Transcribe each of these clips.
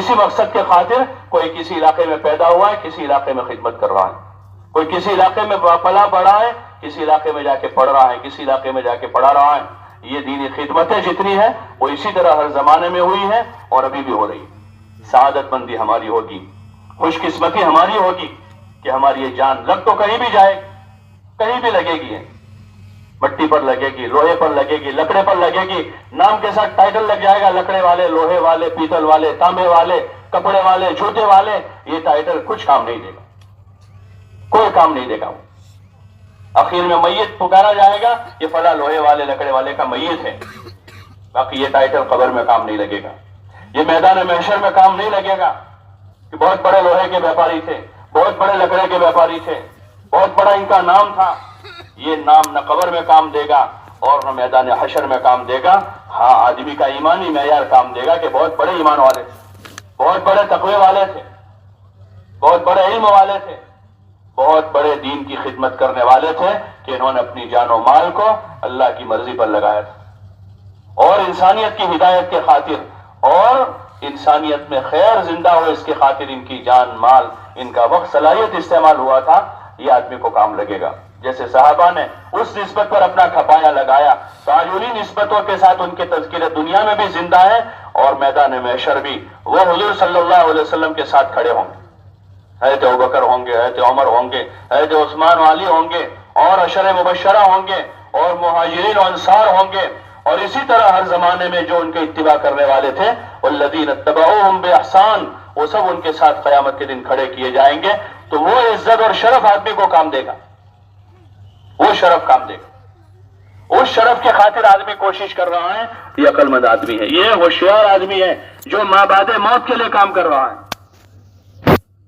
کسی مقصد کے خاطر کوئی کسی علاقے میں پیدا ہوا ہے، کسی علاقے میں خدمت کر رہا ہے، کوئی کسی علاقے میں پلا بڑھا ہے، کسی علاقے میں جا کے پڑھ رہا ہے، کسی علاقے میں جا کے پڑھا رہا ہے. یہ دینی خدمتیں جتنی ہیں وہ اسی طرح ہر زمانے میں ہوئی ہیں اور ابھی بھی ہو رہی. سعادت مندی ہماری ہوگی، خوش قسمتی ہماری ہوگی کہ ہماری یہ جان لگ تو کہیں بھی جائے، کہیں بھی لگے گی، مٹی پر لگے گی، لوہے پر لگے گی، لکڑے پر لگے گی، نام کے ساتھ ٹائٹل لگ جائے گا، لکڑے والے، لوہے والے، پیتل والے، تانبے والے، کپڑے والے، جوتے والے. یہ ٹائٹل کچھ کام نہیں دے گا، کوئی کام نہیں دے گا. آخر میں میت پکارا جائے گا یہ فلاں لوہے والے لکڑے والے کا میت ہے. باقی یہ ٹائٹل قبر میں کام نہیں لگے گا، یہ میدان محشر میں کام نہیں لگے گا کہ بہت بڑے لوہے کے بیپاری تھے، بہت بڑے لکڑے کے بیپاری تھے، بہت بڑا ان کا نام تھا. یہ نام نہ قبر میں کام دے گا اور نہ میدان حشر میں کام دے گا. ہاں، آدمی کا ایمانی معیار کام دے گا کہ بہت بڑے ایمان والے تھے، بہت بڑے تقوی والے تھے، بہت بڑے علم والے تھے، بہت بڑے دین کی خدمت کرنے والے تھے کہ انہوں نے اپنی جان و مال کو اللہ کی مرضی پر لگایا تھا اور انسانیت کی ہدایت کے خاطر اور انسانیت میں خیر زندہ ہو اس کے خاطر ان کی جان مال، ان کا وقت، صلاحیت استعمال ہوا تھا. یہ آدمی کو کام لگے گا. جیسے صحابہ نے اس نسبت پر اپنا کھپایا لگایا تو آج انہی نسبتوں کے ساتھ ان کے تذکرے دنیا میں بھی زندہ ہے اور میدان محشر بھی وہ حضور صلی اللہ علیہ وسلم کے ساتھ کھڑے ہوں گے. حضرت ابوبکر ہوں گے، حضرت عمر ہوں گے، حضرت عثمان و علی ہوں گے اور عشر مبشرہ ہوں گے اور مہاجرین و انصار ہوں گے. اور اسی طرح ہر زمانے میں جو ان کے اتباع کرنے والے تھے والذین اتبعوہم بإحسان، وہ سب ان کے ساتھ قیامت کے دن کھڑے کیے جائیں گے. تو وہ عزت اور شرف آدمی کو کام دے گا، وہ شرف کام دے گا. اس شرف کے خاطر آدمی کوشش کر رہا ہے. یہ عقل مند آدمی ہے، یہ ہوشیار آدمی ہے جو ماں بعد موت کے لیے کام کر رہا ہے.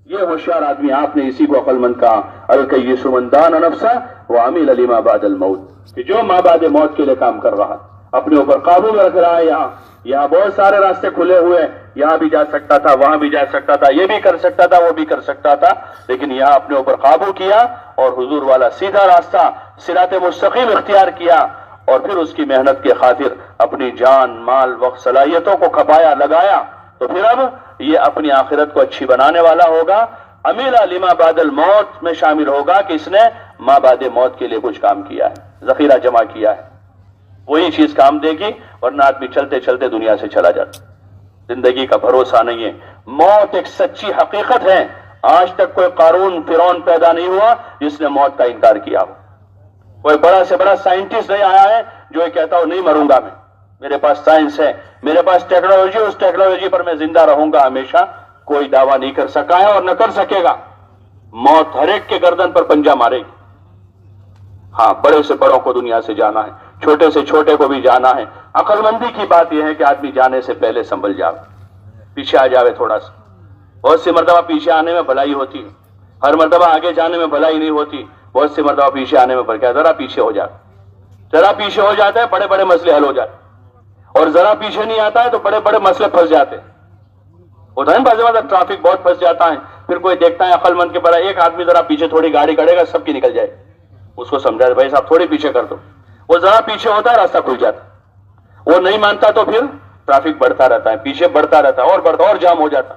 یہ ہوشیار آدمی، آپ نے اسی کو عقل مند کہا. الکیس من دان نفسہ وعمل لما بعد الموت، کہ جو ماں بعد موت کے لیے کام کر رہا ہے، اپنے اوپر قابو میں رکھ رہا ہے. یہاں بہت سارے راستے کھلے ہوئے، یہاں بھی جا سکتا تھا، وہاں بھی جا سکتا تھا، یہ بھی کر سکتا تھا، وہ بھی کر سکتا تھا، لیکن یہاں اپنے اوپر قابو کیا اور حضور والا سیدھا راستہ صراط مستقیم اختیار کیا اور پھر اس کی محنت کے خاطر اپنی جان مال وقت صلاحیتوں کو کھپایا لگایا. تو پھر اب یہ اپنی آخرت کو اچھی بنانے والا ہوگا. عمل لما بعد الموت میں شامل ہوگا کہ اس نے ماں بعد موت کے لیے کچھ کام کیا ہے، ذخیرہ جمع کیا ہے. وہی چیز کام دے گی، ورنہ آدمی چلتے چلتے دنیا سے چلا جاتا. زندگی کا بھروسہ نہیں ہے. موت ایک سچی حقیقت ہے. آج تک کوئی قارون فرعون پیدا نہیں ہوا جس نے موت کا انکار کیا ہو. کوئی بڑا سے بڑا سائنٹسٹ نہیں آیا ہے جو یہ کہتا ہو نہیں مروں گا میں، میرے پاس سائنس ہے، میرے پاس ٹیکنالوجی، اس ٹیکنالوجی پر میں زندہ رہوں گا ہمیشہ. کوئی دعویٰ نہیں کر سکا ہے اور نہ کر سکے گا. موت ہر ایک کے گردن پر پنجہ مارے گی. ہاں، بڑے سے بڑوں کو دنیا سے جانا ہے، چھوٹے سے چھوٹے کو بھی جانا ہے. عقل مندی کی بات یہ ہے کہ آدمی جانے سے پہلے سنبھل جاوے، پیچھے آ جاوے تھوڑا سا. بہت سی مرتبہ پیچھے آنے میں بھلائی ہوتی ہے، ہر مرتبہ آگے جانے میں بھلائی نہیں ہوتی. بہت سی مرتبہ پیچھے آنے میں بھل گیا، ذرا پیچھے ہو جاتا، ذرا پیچھے ہو جاتا ہے، بڑے بڑے مسئلے حل ہو جاتے. اور ذرا پیچھے نہیں آتا ہے تو بڑے بڑے مسئلے پھنس جاتے. ہوتا ہے نا بعض وقت ٹریفک بہت پھنس جاتا ہے، پھر کوئی دیکھتا ہے عقل مند کے بڑا ایک آدمی ذرا پیچھے تھوڑی گاڑی کھڑے گا، سب کی نکل جائے. اس کو سمجھا بھائی صاحب تھوڑی پیچھے کر دو. وہ ذرا پیچھے ہوتا ہے، راستہ کھل جاتا. وہ نہیں مانتا تو پھر ٹریفک بڑھتا رہتا ہے، پیچھے بڑھتا رہتا ہے اور بڑھتا اور جام ہو جاتا.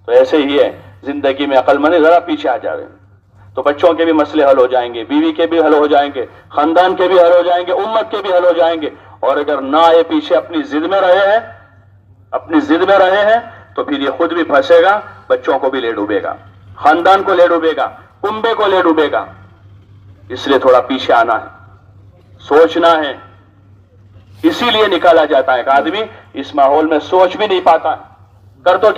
تو ایسے ہی ہے زندگی میں، عقل مند ذرا پیچھے آ جاوے تو بچوں کے بھی مسئلے حل ہو جائیں گے، بیوی کے بھی حل ہو جائیں گے، خاندان کے بھی حل ہو جائیں گے، امت کے بھی حل ہو جائیں گے. اور اگر نہ آئے پیچھے اپنی ضد میں رہے ہیں تو پھر یہ خود بھی پھنسے گا، بچوں کو بھی لے ڈوبے گا، خاندان کو لے ڈوبے گا، کنبے کو لے ڈوبے گا. اس لیے تھوڑا پیچھے آنا ہے، سوچنا ہے. اسی لیے نکالا جاتا ہے کہ آدمی اس ماحول میں سوچ بھی نہیں پاتا ہے. کر تو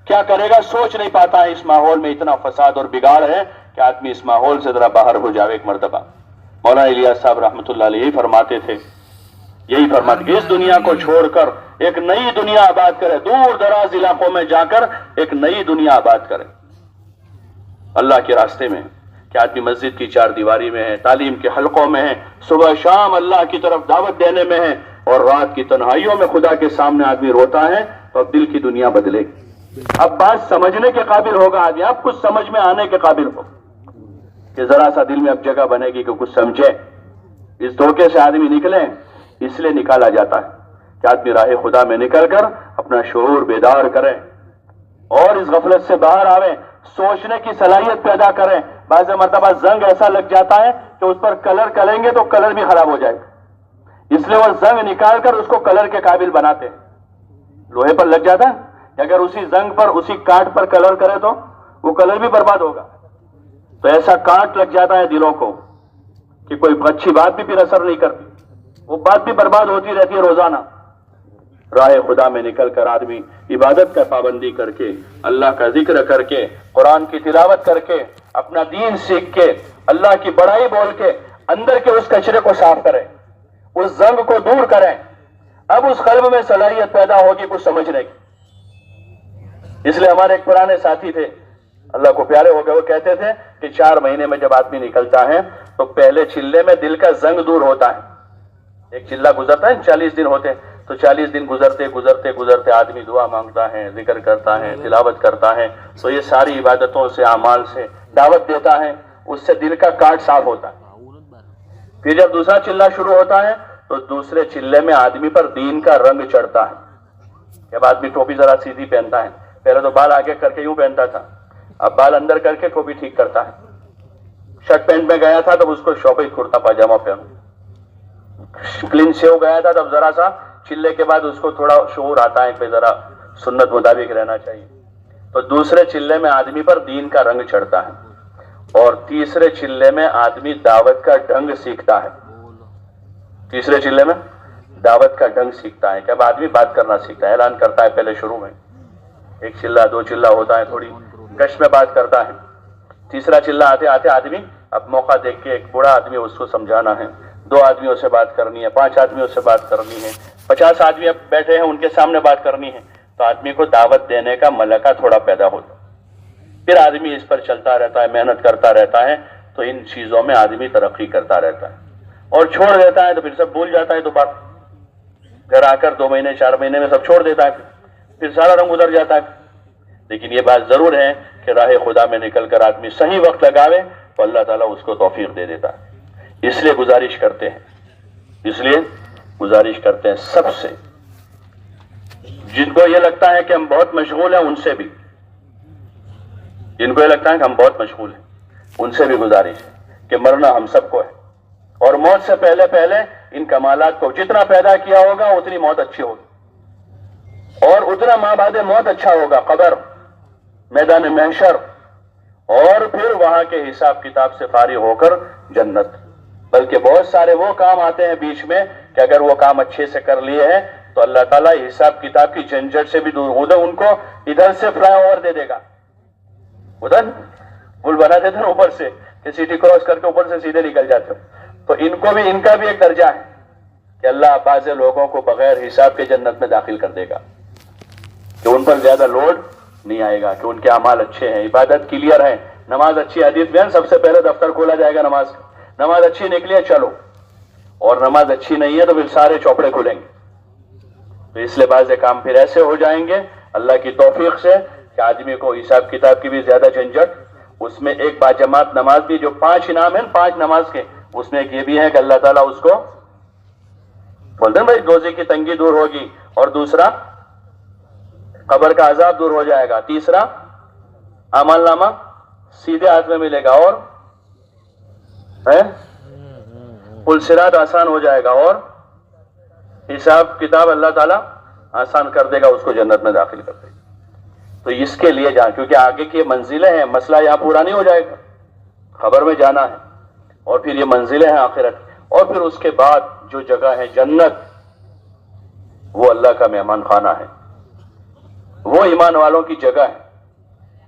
کیا کرے گا، سوچ نہیں پاتا ہے. اس ماحول میں اتنا فساد اور بگاڑ ہے کہ آدمی اس ماحول سے ذرا باہر ہو جاوے. ایک مرتبہ مولانا الیاس صاحب رحمۃ اللہ علیہ یہی فرماتے تھے کہ اس دنیا کو چھوڑ کر ایک نئی دنیا آباد کرے، دور دراز علاقوں میں جا کر ایک نئی دنیا آباد کرے اللہ کے راستے میں. کہ آدمی مسجد کی چار دیواری میں ہے، تعلیم کے حلقوں میں ہے، صبح شام اللہ کی طرف دعوت دینے میں ہے، اور رات کی تنہائیوں میں خدا کے سامنے آدمی روتا ہے. تو اب دل کی دنیا بدلے گی. اب بات سمجھنے کے قابل ہوگا آدمی، اب کچھ سمجھ میں آنے کے قابل ہو کہ ذرا سا دل میں اب جگہ بنے گی کہ کچھ سمجھے. اس دھوکے سے آدمی نکلے. اس لیے نکالا جاتا ہے کہ آدمی راہ خدا میں نکل کر اپنا شعور بیدار کرے، اور اس غفلت سے باہر آویں, سوچنے کی صلاحیت پیدا کریں. بعض مرتبہ زنگ ایسا لگ جاتا ہے کہ اس پر کلر کریں گے تو کلر بھی خراب ہو جائے گا, اس لیے وہ زنگ نکال کر اس کو کلر کے قابل بناتے ہیں. لوہے پر لگ جاتا ہے کہ اگر اسی زنگ پر اسی کانٹ پر کلر کرے تو وہ کلر بھی برباد ہوگا. تو ایسا کانٹ لگ جاتا ہے دلوں کو کہ کوئی اچھی بات بھی پھر اثر نہیں کرتی, وہ بات بھی برباد ہوتی رہتی ہے روزانہ. راہ خدا میں نکل کر آدمی عبادت کا پابندی کر کے, اللہ کا ذکر کر کے, قرآن کی تلاوت کر کے, اپنا دین سیکھ کے, اللہ کی بڑائی بول کے اندر کے اس کچرے کو صاف کرے, اس زنگ کو دور کریں. اب اس قلب میں صلاحیت پیدا ہوگی کچھ سمجھنے کی. اس لیے ہمارے ایک پرانے ساتھی تھے, اللہ کو پیارے ہو گئے, وہ کہتے تھے کہ 4 مہینے میں جب آدمی نکلتا ہے تو پہلے چلے میں دل کا زنگ دور ہوتا ہے. ایک چلہ گزرتا ہے 40 دن ہوتے, تو 40 دن گزرتے گزرتے گزرتے آدمی دعا مانگتا ہے, ذکر کرتا ہے, تلاوت کرتا ہے, تو یہ ساری عبادتوں سے, اعمال سے دعوت دیتا ہے, اس سے دل کا کاٹ صاف ہوتا ہے. پھر جب دوسرا چلہ شروع ہوتا ہے تو دوسرے چلے میں آدمی پر دین کا رنگ چڑھتا ہے. جب آدمی ٹوپی ذرا سیدھی پہنتا ہے, پہلے تو بال آگے کر کے یوں پہنتا تھا, اب بال اندر کر کے ٹوپی ٹھیک کرتا ہے. شرٹ پینٹ میں گیا تھا تب اس کو شوقی کرتا پاجامہ پہنو. کلین شیو گیا تھا تب ذرا سا چلے کے بعد اس کو تھوڑا شعور آتا ہے کہ ذرا سنت مطابق رہنا چاہیے. تو دوسرے چلے میں آدمی پر دین کا رنگ چڑھتا ہے, اور تیسرے چلے میں آدمی دعوت کا ڈھنگ سیکھتا ہے. تیسرے چلے میں دعوت کا ڈھنگ سیکھتا ہے کہ اب آدمی بات کرنا سیکھتا ہے, اعلان کرتا ہے. پہلے شروع میں 1 چلہ 2 چلہ ہوتا ہے, تھوڑی گشت میں بات کرتا ہے. تیسرا چلہ آتے آتے آدمی اب موقع دیکھ کے, ایک بوڑھا آدمی اس کو سمجھانا ہے, 2 آدمیوں سے بات کرنی ہے, 5 آدمیوں سے بات کرنی ہے, 50 آدمی اب بیٹھے ہیں ان کے سامنے بات کرنی ہے, تو آدمی کو دعوت دینے کا ملکہ تھوڑا پیدا ہوتا. پھر آدمی اس پر چلتا رہتا ہے, محنت کرتا رہتا ہے, تو ان چیزوں میں آدمی ترقی کرتا رہتا ہے. اور چھوڑ دیتا ہے تو پھر سب بھول جاتا ہے. تو بات گھر آ کر 2 مہینے 4 مہینے میں سب چھوڑ دیتا ہے, پھر سارا رنگ ادھر جاتا ہے. لیکن یہ بات ضرور ہے کہ راہ خدا میں نکل کر آدمی صحیح وقت لگاوے تو اللہ تعالیٰ اس کو توفیق دے دیتا ہے. اس لیے گزارش کرتے ہیں سب سے, جن کو یہ لگتا ہے کہ ہم بہت مشغول ہیں ان سے بھی, جن کو یہ لگتا ہے کہ ہم بہت مشغول ہیں ان سے بھی گزارش ہے کہ مرنا ہم سب کو ہے, اور موت سے پہلے پہلے ان کمالات کو جتنا پیدا کیا ہوگا اتنی موت اچھی ہوگی, اور اتنا ماں بعد موت اچھا ہوگا. قبر, میدان محشر, اور پھر وہاں کے حساب کتاب سے فارغ ہو کر جنت. بلکہ بہت سارے وہ کام آتے ہیں بیچ میں کہ اگر وہ کام اچھے سے کر لیے ہیں تو اللہ تعالیٰ حساب کتاب کی جھنجھٹ سے بھی دور, ادھر ان کو ادھر سے فلائی اوور دے دے گا. ادھر پل بنا دیتے ہیں اوپر سے کہ سٹی کراس کر کے اوپر سے سیدھے نکل جاتے ہو, تو ان کو بھی, ان کا بھی ایک درجہ ہے کہ اللہ بعض لوگوں کو بغیر حساب کے جنت میں داخل کر دے گا, کہ ان پر زیادہ لوڈ نہیں آئے گا, کہ ان کے اعمال اچھے ہیں, عبادت کلیئر ہے, نماز اچھی. حدیث بیان سب سے پہلے دفتر کھولا جائے گا نماز کا. نماز اچھی نکلی ہے چلو, اور نماز اچھی نہیں ہے تو پھر سارے چوپڑے کھلیں گے. تو اس لیے بعض کام پھر ایسے ہو جائیں گے اللہ کی توفیق سے کہ آدمی کو حساب کتاب کی بھی زیادہ جھنجھٹ, اس میں ایک باجماعت نماز بھی, جو 5 انعام ہیں 5 نماز کے, اس میں ایک یہ بھی ہے کہ اللہ تعالیٰ اس کو بولتے ہیں بھائی دوزے کی تنگی دور ہوگی, اور دوسرا قبر کا عذاب دور ہو جائے گا, تیسرا اعمال نامہ سیدھے ہاتھ میں ملے گا, اور پل صراط آسان ہو جائے گا, اور حساب کتاب اللہ تعالیٰ آسان کر دے گا, اس کو جنت میں داخل کر دے گا. تو اس کے لیے جہاں, کیونکہ آگے کی منزلیں ہیں, مسئلہ یہاں پورا نہیں ہو جائے گا, خبر میں جانا ہے, اور پھر یہ منزلیں ہیں آخرت, اور پھر اس کے بعد جو جگہ ہے جنت, وہ اللہ کا مہمان خانہ ہے, وہ ایمان والوں کی جگہ ہے,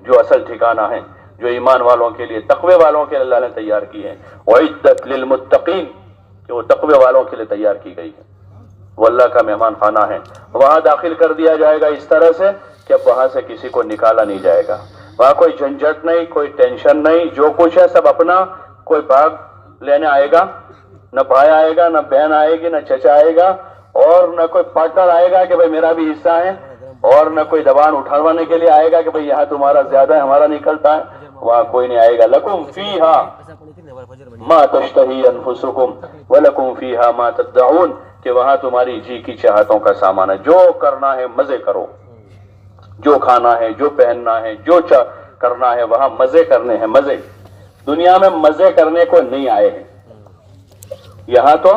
جو اصل ٹھکانہ ہے, جو ایمان والوں کے لیے, تقوی والوں کے لیے اللہ نے تیار کی ہے. وعدت للمتقین, کہ وہ تقوی والوں کے لیے تیار کی گئی ہے, وہ اللہ کا مہمان خانہ ہے. وہاں داخل کر دیا جائے گا اس طرح سے کہ اب وہاں سے کسی کو نکالا نہیں جائے گا. وہاں کوئی جھنجھٹ نہیں, کوئی ٹینشن نہیں, جو کچھ ہے سب اپنا. کوئی بھاگ لینے آئے گا, نہ بھائی آئے گا, نہ بہن آئے گی, نہ چچا آئے گا, اور نہ کوئی پارٹنر آئے گا کہ بھائی میرا بھی حصہ ہے, اور نہ کوئی زبان اٹھانے کے لیے آئے گا کہ بھئی یہاں تمہارا زیادہ ہے ہمارا نکلتا ہے. وہاں کوئی نہیں آئے گا. لکم فیہا ما تشتہی انفسکم ولکم فیہا ما تدعون, کہ وہاں تمہاری جی کی چاہتوں کا سامان ہے, جو کرنا ہے مزے کرو. جو کھانا ہے، جو پہننا ہے، جو کرنا ہے، وہاں مزے کرنے ہیں، مزے. دنیا میں مزے کرنے کو نہیں آئے ہیں، یہاں تو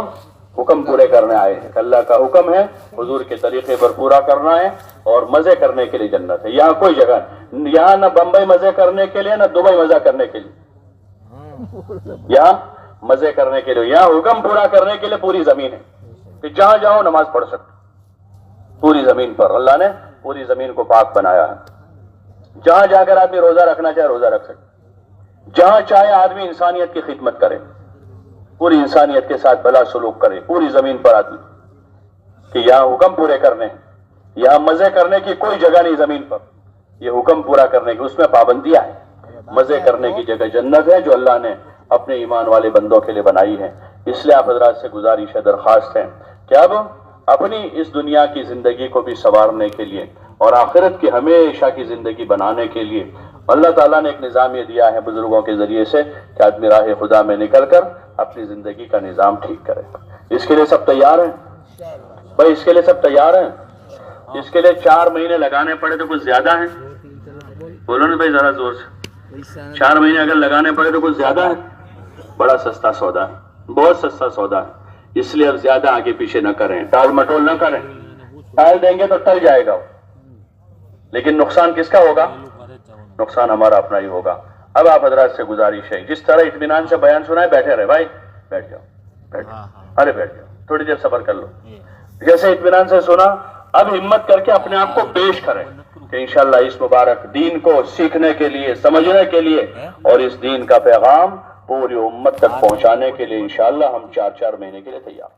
حکم پورے کرنے آئے ہیں. اللہ کا حکم ہے، حضور کے طریقے پر پورا کرنا ہے، اور مزے کرنے کے لیے جنت ہے. یہاں کوئی جگہ نہیں، یہاں نہ بمبئی مزے کرنے کے لیے، نہ دبئی مزہ کرنے کے لیے. یہاں مزے کرنے کے لیے، یہاں حکم پورا کرنے کے لیے پوری زمین ہے کہ جہاں جاؤ نماز پڑھ سکتے. پوری زمین پر اللہ نے پوری زمین کو پاک بنایا ہے. جہاں جا کر آدمی روزہ رکھنا چاہے روزہ رکھ سکتے، جہاں چاہے آدمی انسانیت کی خدمت کرے، پوری انسانیت کے ساتھ بھلا سلوک کرے پوری زمین پر آدمی. کہ یہاں حکم پورے کرنے ہیں، یہاں مزے کرنے کی کوئی جگہ نہیں زمین پر. یہ حکم پورا کرنے کی، اس میں پابندیاں ہیں. مزے کرنے کی جگہ جنت ہے جو اللہ نے اپنے ایمان والے بندوں کے لیے بنائی ہے. اس لیے آپ حضرات سے گزارش ہے، درخواست ہے کہ اب اپنی اس دنیا کی زندگی کو بھی سنوارنے کے لیے اور آخرت کی ہمیشہ کی زندگی بنانے کے لیے اللہ تعالیٰ نے ایک نظام یہ دیا ہے بزرگوں کے ذریعے سے کہ آدمی راہ خدا میں نکل کر اپنی زندگی کا نظام ٹھیک کرے. اس کے لیے سب تیار ہیں بھائی؟ اس کے لیے سب تیار ہیں؟ اس کے لیے 4 مہینے لگانے پڑے تو کچھ زیادہ ہیں؟ بولو نا بھائی ذرا زور سے. 4 مہینے اگر لگانے پڑے تو کچھ زیادہ ہے؟ بڑا سستا سودا ہے، بہت سستا سودا ہے. اس لیے اب زیادہ آگے پیچھے نہ کریں، ٹال مٹول نہ کریں. ٹال دیں گے تو ٹل جائے گا، لیکن نقصان کس کا ہوگا؟ نقصان ہمارا اپنا ہی ہوگا. اب آپ حضرات سے گزارش ہے، جس طرح اطمینان سے بیان سنا ہے، بیٹھے رہے بھائی، بیٹھ جاؤ، بیٹھ جاؤ، ارے بیٹھ جاؤ، تھوڑی دیر صبر کر لو. جیسے اطمینان سے سنا، اب ہمت کر کے اپنے آپ کو پیش کریں کہ انشاءاللہ اس مبارک دین کو سیکھنے کے لیے، سمجھنے کے لیے اور اس دین کا پیغام پوری امت تک پہنچانے کے لیے انشاءاللہ ہم 4 مہینے کے لیے تیار.